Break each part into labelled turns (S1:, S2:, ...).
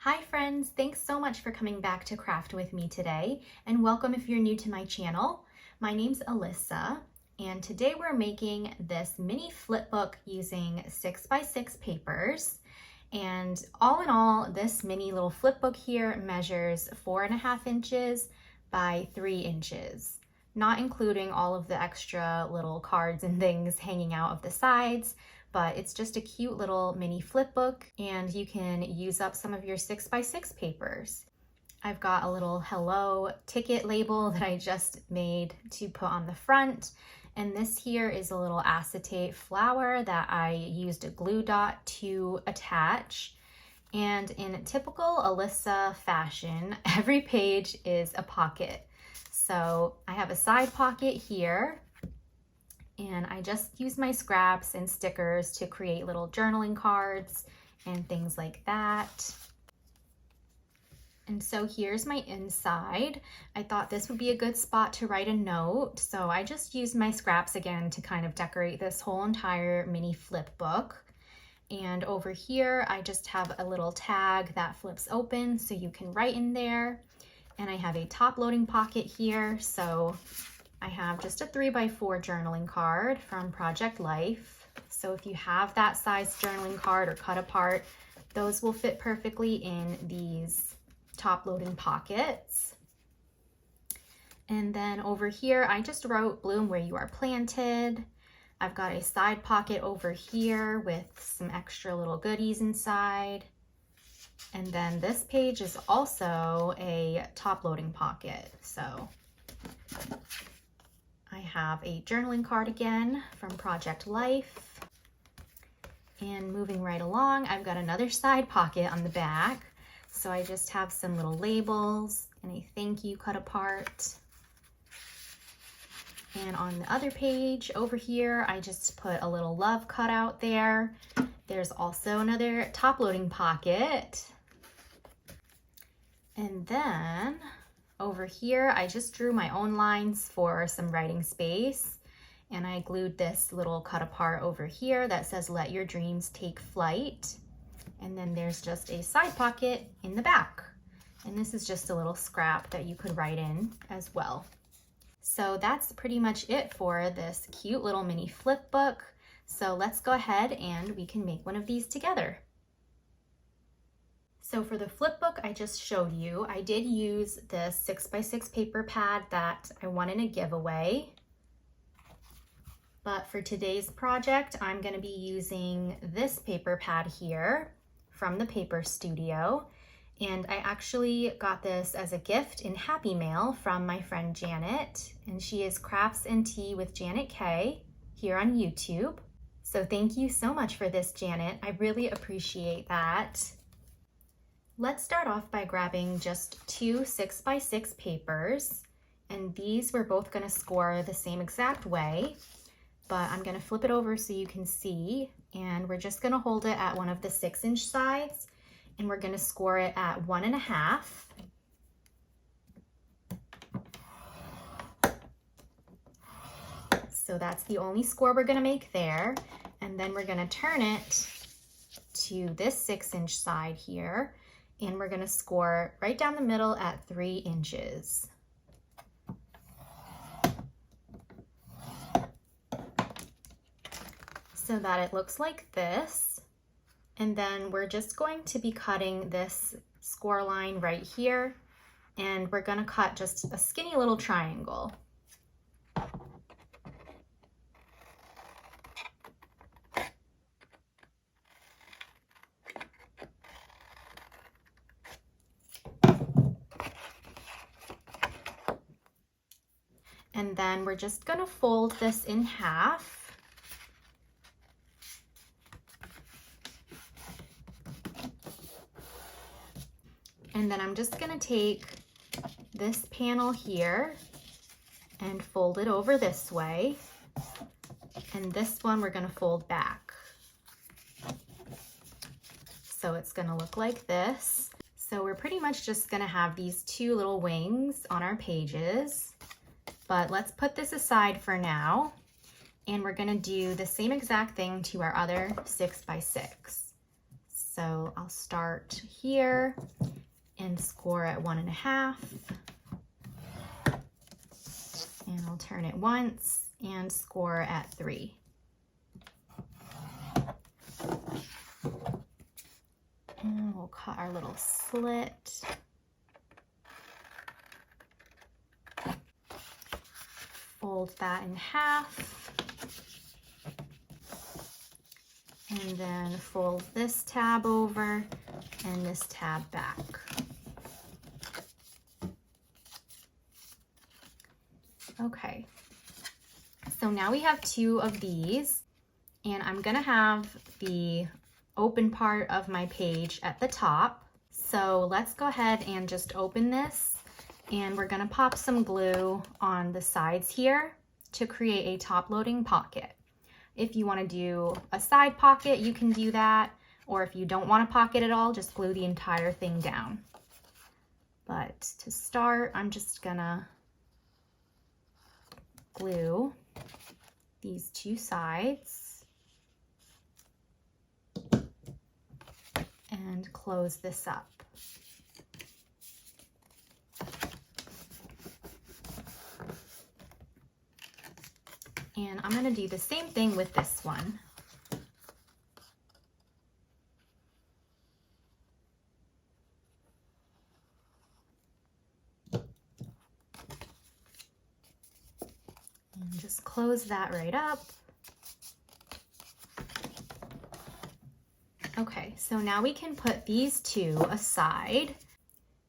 S1: Hi friends, thanks so much for coming back to craft with me today, and welcome if you're new to my channel. My name's Alyssa, and today we're making this mini flip book using 6x6 papers. And all in all, this mini little flip book here measures 4.5 inches by 3 inches, not including all of the extra little cards and things hanging out of the sides. But it's just a cute little mini flip book, and you can use up some of your 6x6 papers. I've got a little hello ticket label that I just made to put on the front, and this here is a little acetate flower that I used a glue dot to attach. And in typical Alyssa fashion, every page is a pocket. So I have a side pocket here, and I just use my scraps and stickers to create little journaling cards and things like that. And so here's my inside. I thought this would be a good spot to write a note, so I just used my scraps again to kind of decorate this whole entire mini flip book. And over here, I just have a little tag that flips open so you can write in there. And I have a top loading pocket here, so I have just a 3x4 journaling card from Project Life. So if you have that size journaling card or cut apart, those will fit perfectly in these top loading pockets. And then over here, I just wrote bloom where you are planted. I've got a side pocket over here with some extra little goodies inside. And then this page is also a top loading pocket. So I have a journaling card again from Project Life. And moving right along, I've got another side pocket on the back. So I just have some little labels and a thank you cut apart. And on the other page over here, I just put a little love cut out there. There's also another top loading pocket. And then over here, I just drew my own lines for some writing space, and I glued this little cut apart over here that says, "Let your dreams take flight." And then there's just a side pocket in the back. And this is just a little scrap that you could write in as well. So that's pretty much it for this cute little mini flip book. So let's go ahead and we can make one of these together. So for the flip book I just showed you, I did use this 6x6 paper pad that I won in a giveaway. But for today's project, I'm going to be using this paper pad here from the Paper Studio. And I actually got this as a gift in Happy Mail from my friend Janet. And she is Crafts and Tea with Janet K here on YouTube. So thank you so much for this, Janet. I really appreciate that. Let's start off by grabbing just two 6x6 papers, and these we're both going to score the same exact way, but I'm going to flip it over so you can see, and we're just going to hold it at one of the 6-inch sides, and we're going to score it at 1.5. So that's the only score we're going to make there, and then we're going to turn it to this 6-inch side here, and we're going to score right down the middle at 3 inches. So that it looks like this. And then we're just going to be cutting this score line right here, and we're going to cut just a skinny little triangle. And then we're just going to fold this in half. And then I'm just going to take this panel here and fold it over this way. And this one we're going to fold back. So it's going to look like this. So we're pretty much just going to have these two little wings on our pages. But let's put this aside for now, and we're gonna do the same exact thing to our other 6x6. So I'll start here, and score at 1.5. And I'll turn it once and score at 3. And we'll cut our little slit. Fold that in half. And then fold this tab over and this tab back. Okay, so now we have 2 of these, and I'm gonna have the open part of my page at the top. So let's go ahead and just open this, and we're gonna pop some glue on the sides here to create a top loading pocket. If you wanna do a side pocket, you can do that, or if you don't want a pocket at all, just glue the entire thing down. But to start, I'm just gonna glue these 2 sides and close this up. And I'm going to do the same thing with this one. And just close that right up. Okay, so now we can put these 2 aside.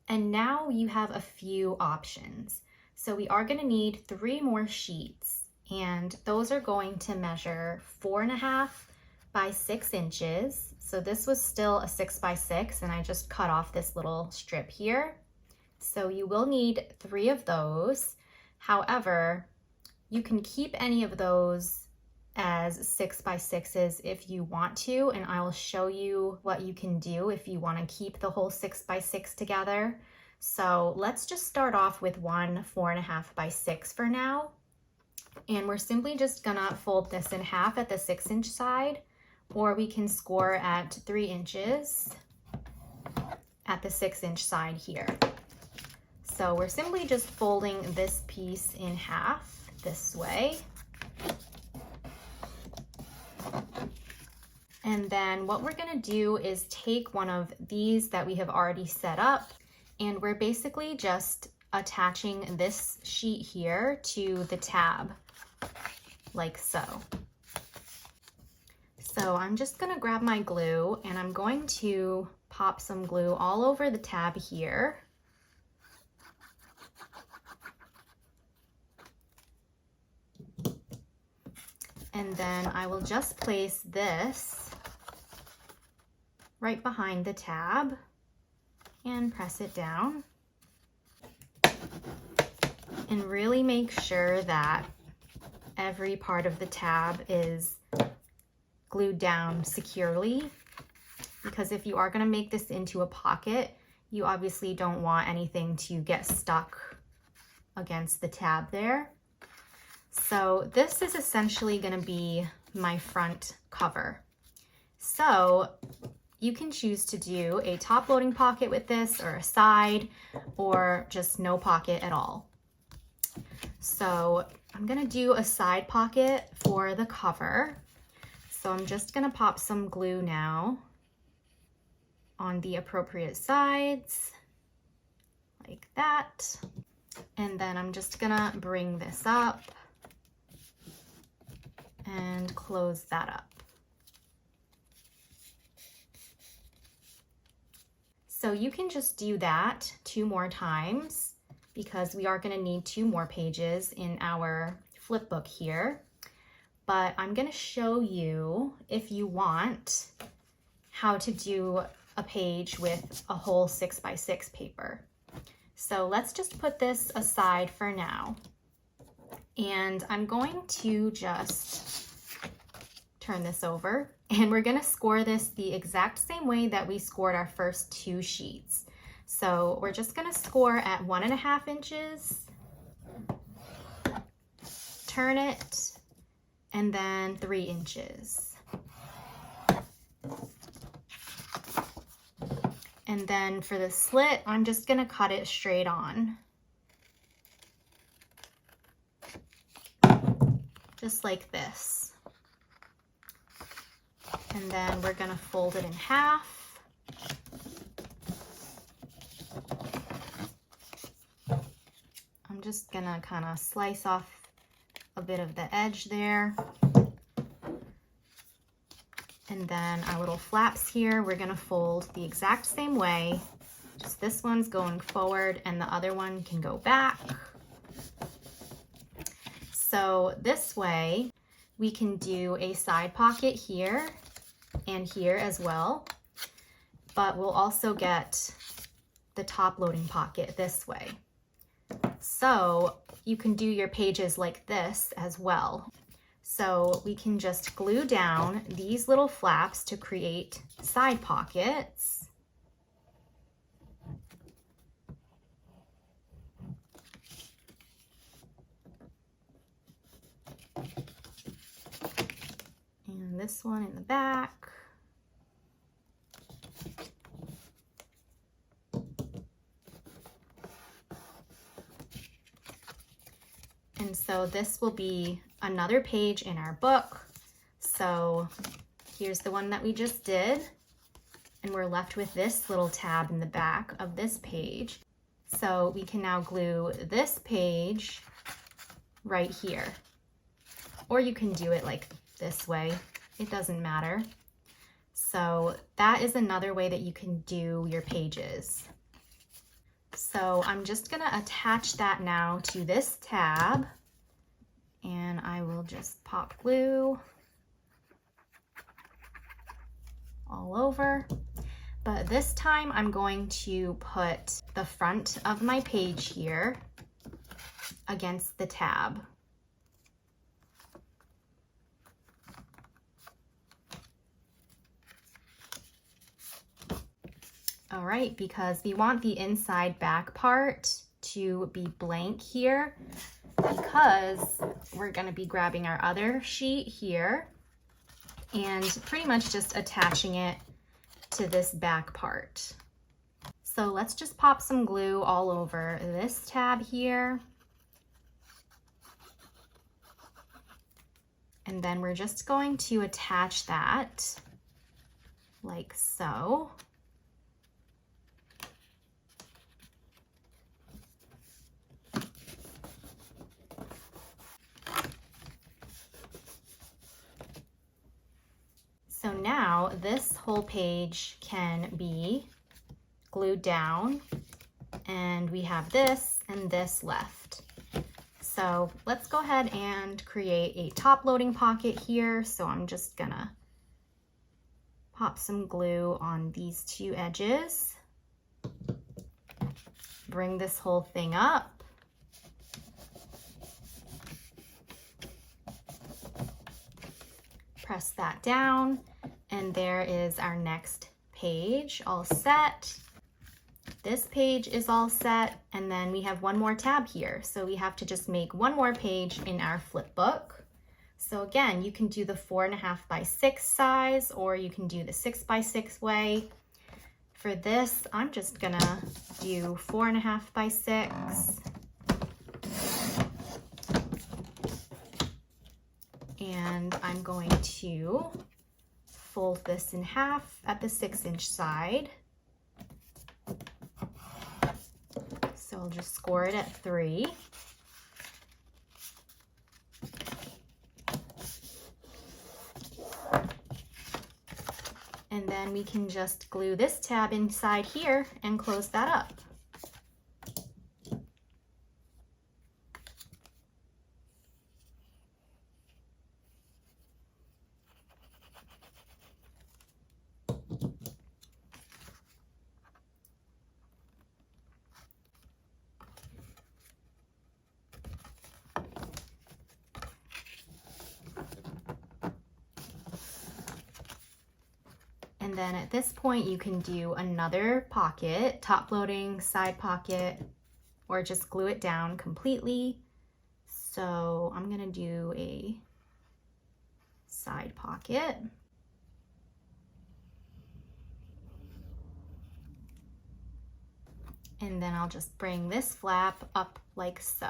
S1: And now you have a few options. So we are going to need 3 more sheets, and those are going to measure 4.5 by 6 inches. So this was still a 6 by 6, and I just cut off this little strip here. So you will need 3 of those. However, you can keep any of those as 6 by 6s if you want to, and I'll show you what you can do if you want to keep the whole 6 by 6 together. So let's just start off with one 4.5 by 6 for now. And we're simply just gonna fold this in half at the 6-inch side, or we can score at 3 inches at the 6-inch side here. So we're simply just folding this piece in half this way. And then what we're gonna do is take one of these that we have already set up, and we're basically just attaching this sheet here to the tab, like so. So I'm just gonna grab my glue, and I'm going to pop some glue all over the tab here. And then I will just place this right behind the tab and press it down. And really make sure that every part of the tab is glued down securely, because if you are going to make this into a pocket, you obviously don't want anything to get stuck against the tab there. So this is essentially going to be my front cover. So you can choose to do a top loading pocket with this, or a side, or just no pocket at all. So I'm going to do a side pocket for the cover. So I'm just going to pop some glue now on the appropriate sides, like that. And then I'm just going to bring this up and close that up. So you can just do that 2 more times, because we are going to need 2 more pages in our flip book here. But I'm going to show you, if you want, how to do a page with a whole 6 by 6 paper. So let's just put this aside for now. And I'm going to just turn this over, and we're going to score this the exact same way that we scored our first 2 sheets. So we're just going to score at 1.5 inches, turn it, and then 3 inches. And then for the slit, I'm just gonna cut it straight on. Just like this. And then we're gonna fold it in half. I'm just gonna kind of slice off a bit of the edge there. And then our little flaps here, we're gonna fold the exact same way. Just this one's going forward and the other one can go back. So this way we can do a side pocket here and here as well, but we'll also get the top loading pocket this way. So you can do your pages like this as well. So we can just glue down these little flaps to create side pockets. And this one in the back. And so this will be another page in our book. So here's the one that we just did. And we're left with this little tab in the back of this page. So we can now glue this page right here. Or you can do it like this way. It doesn't matter. So that is another way that you can do your pages. So I'm just gonna attach that now to this tab, and I will just pop glue all over. But this time I'm going to put the front of my page here against the tab. All right, because we want the inside back part to be blank here, because we're going to be grabbing our other sheet here and pretty much just attaching it to this back part. So let's just pop some glue all over this tab here. And then we're just going to attach that like so. So now this whole page can be glued down, and we have this and this left. So let's go ahead and create a top loading pocket here. So I'm just gonna pop some glue on these two edges, bring this whole thing up. Press that down, and there is our next page all set. This page is all set, and then we have one more tab here. So we have to just make one more page in our flip book. So again, you can do the 4.5 by 6 size, or you can do the 6 by 6 way. For this, I'm just gonna do 4.5 by 6. And I'm going to fold this in half at the 6-inch side. So I'll just score it at 3. And then we can just glue this tab inside here and close that up. And then at this point, you can do another pocket, top loading, side pocket, or just glue it down completely. So I'm gonna do a side pocket. And then I'll just bring this flap up like so.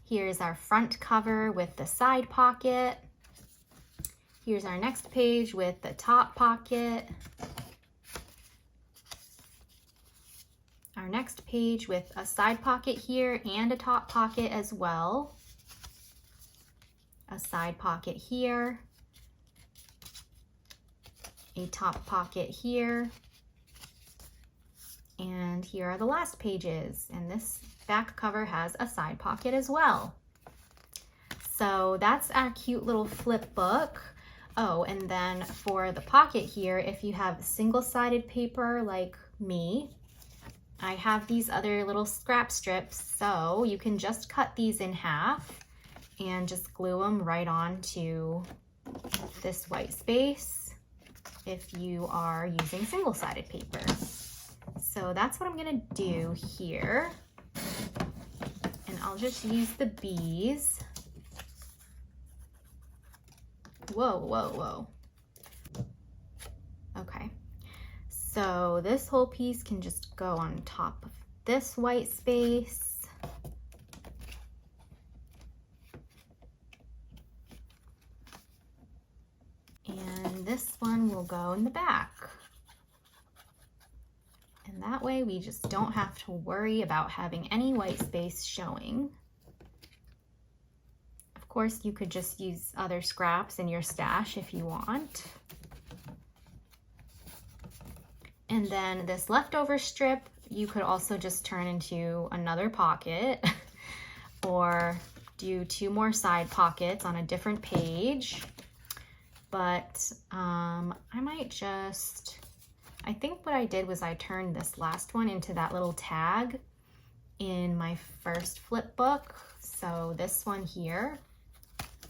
S1: Here's our front cover with the side pocket. Here's our next page with the top pocket. Our next page with a side pocket here and a top pocket as well. A side pocket here. A top pocket here. And here are the last pages. And this back cover has a side pocket as well. So that's our cute little flip book. Oh, and then for the pocket here, if you have single-sided paper like me, I have these other little scrap strips, so you can just cut these in half and just glue them right onto this white space if you are using single-sided paper. So that's what I'm gonna do here. And I'll just use the bees. Whoa, whoa, whoa. Okay, so this whole piece can just go on top of this white space. And this one will go in the back. And that way we just don't have to worry about having any white space showing. Of course, you could just use other scraps in your stash if you want. And then this leftover strip, you could also just turn into another pocket or do 2 more side pockets on a different page. But I might just, I think what I did was I turned this last one into that little tag in my first flip book. So this one here,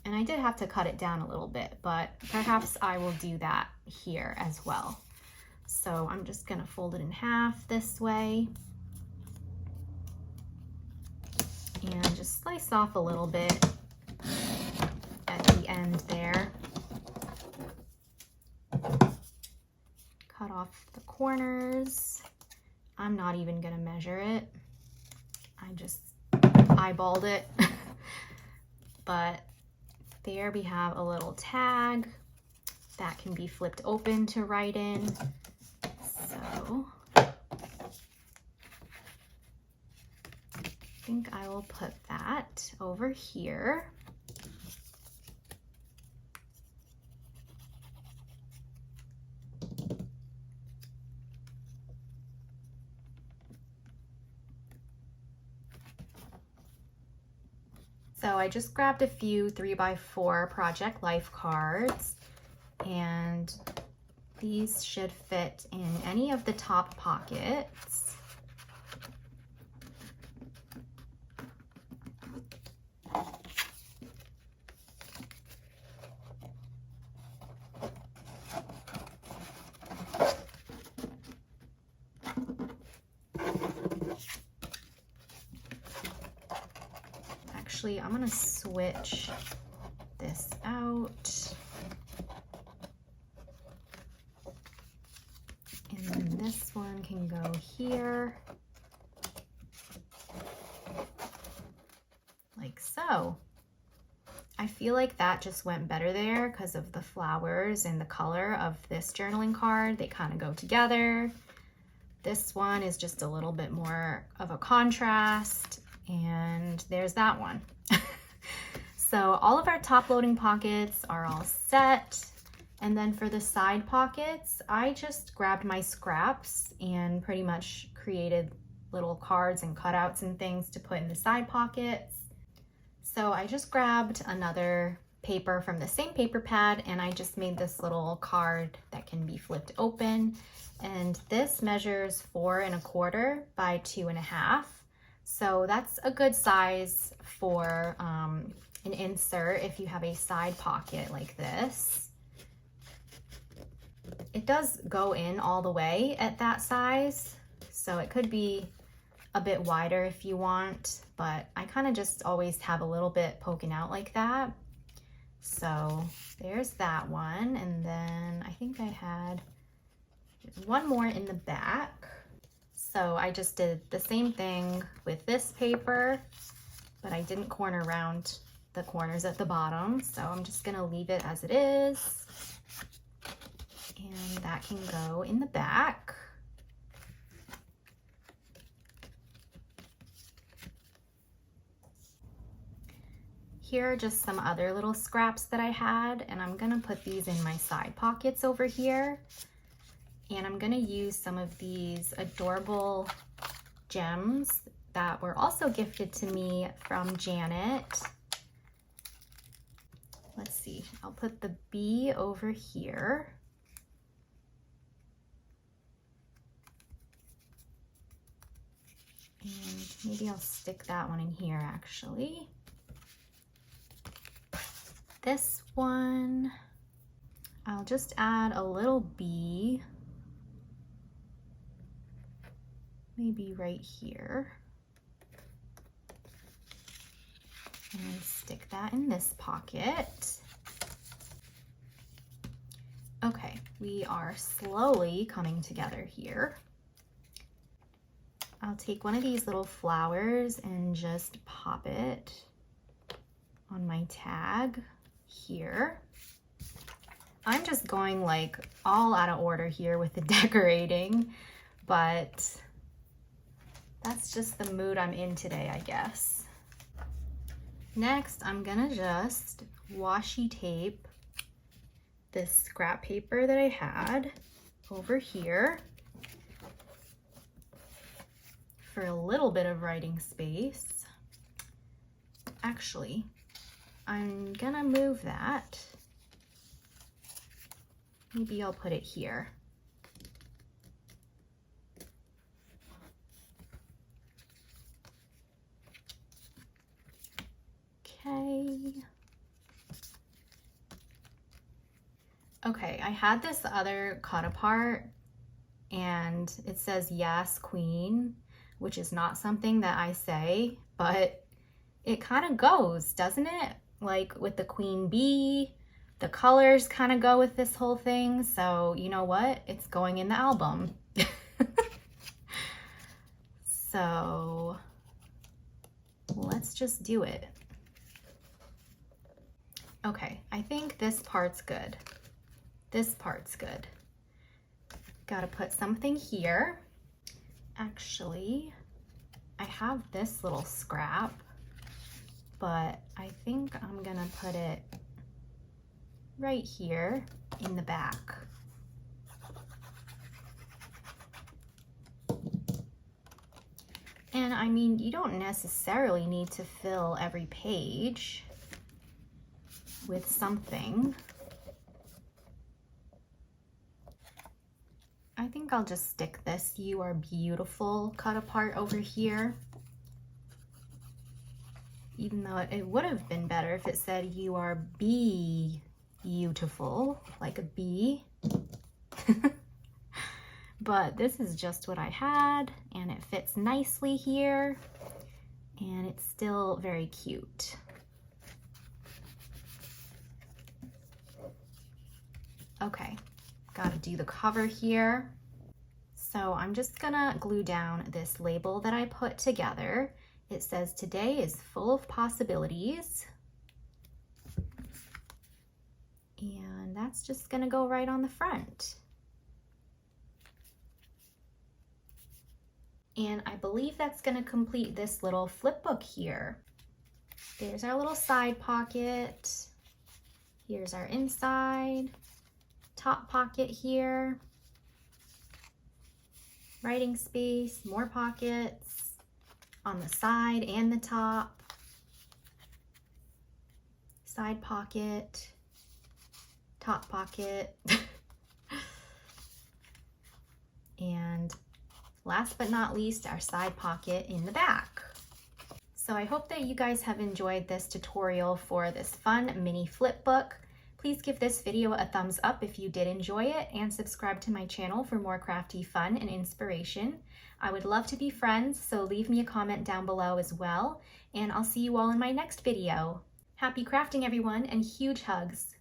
S1: and I did have to cut it down a little bit, but perhaps I will do that here as well. So I'm just gonna fold it in half this way and just slice off a little bit at the end there. Cut off the corners. I'm not even gonna measure it. I just eyeballed it. But there we have a little tag that can be flipped open to write in. So I think I will put that over here. So I just grabbed a few 3x4 Project Life cards, and these should fit in any of the top pockets. Actually, I'm gonna switch this out. And then this one can go here. Like so. I feel like that just went better there because of the flowers and the color of this journaling card. They kind of go together. This one is just a little bit more of a contrast. And there's that one. So all of our top loading pockets are all set. And then for the side pockets, I just grabbed my scraps and pretty much created little cards and cutouts and things to put in the side pockets. So I just grabbed another paper from the same paper pad and I just made this little card that can be flipped open. And this measures 4 1/4 by 2 1/2. So that's a good size for an insert if you have a side pocket like this. It does go in all the way at that size, so it could be a bit wider if you want, but I kind of just always have a little bit poking out like that. So there's that one. And then I think I had one more in the back. So I just did the same thing with this paper, but I didn't corner around the corners at the bottom. So I'm just gonna leave it as it is. And that can go in the back. Here are just some other little scraps that I had, and I'm gonna put these in my side pockets over here. And I'm gonna use some of these adorable gems that were also gifted to me from Janet. Let's see, I'll put the bee over here. And maybe I'll stick that one in here actually. This one, I'll just add a little bee, maybe right here. And stick that in this pocket. Okay, we are slowly coming together here. I'll take one of these little flowers and just pop it on my tag here. I'm just going like all out of order here with the decorating, but that's just the mood I'm in today, I guess. Next, I'm gonna just washi tape this scrap paper that I had over here for a little bit of writing space. Actually, I'm gonna move that. Maybe I'll put it here. Okay, I had this other cut apart and it says yes, queen, which is not something that I say, but it kind of goes, doesn't it? Like with the queen bee, the colors kind of go with this whole thing. So you know what? It's going in the album. So let's just do it. Okay, I think this part's good. This part's good. Gotta put something here. Actually, I have this little scrap, but I think I'm gonna put it right here in the back. And I mean, you don't necessarily need to fill every page with something. I think I'll just stick this "You Are Beautiful" cut apart over here. Even though it would have been better if it said "You are beautiful," like a bee. But this is just what I had, and it fits nicely here, and it's still very cute. Okay, gotta do the cover here. So I'm just gonna glue down this label that I put together. It says, "Today is full of possibilities." And that's just gonna go right on the front. And I believe that's gonna complete this little flip book here. There's our little side pocket. Here's our inside. Top pocket here. Writing space, more pockets on the side and the top. Side pocket, top pocket. And last but not least, our side pocket in the back. So I hope that you guys have enjoyed this tutorial for this fun mini flip book. Please give this video a thumbs up if you did enjoy it, and subscribe to my channel for more crafty fun and inspiration. I would love to be friends, so leave me a comment down below as well, and I'll see you all in my next video. Happy crafting, everyone, and huge hugs.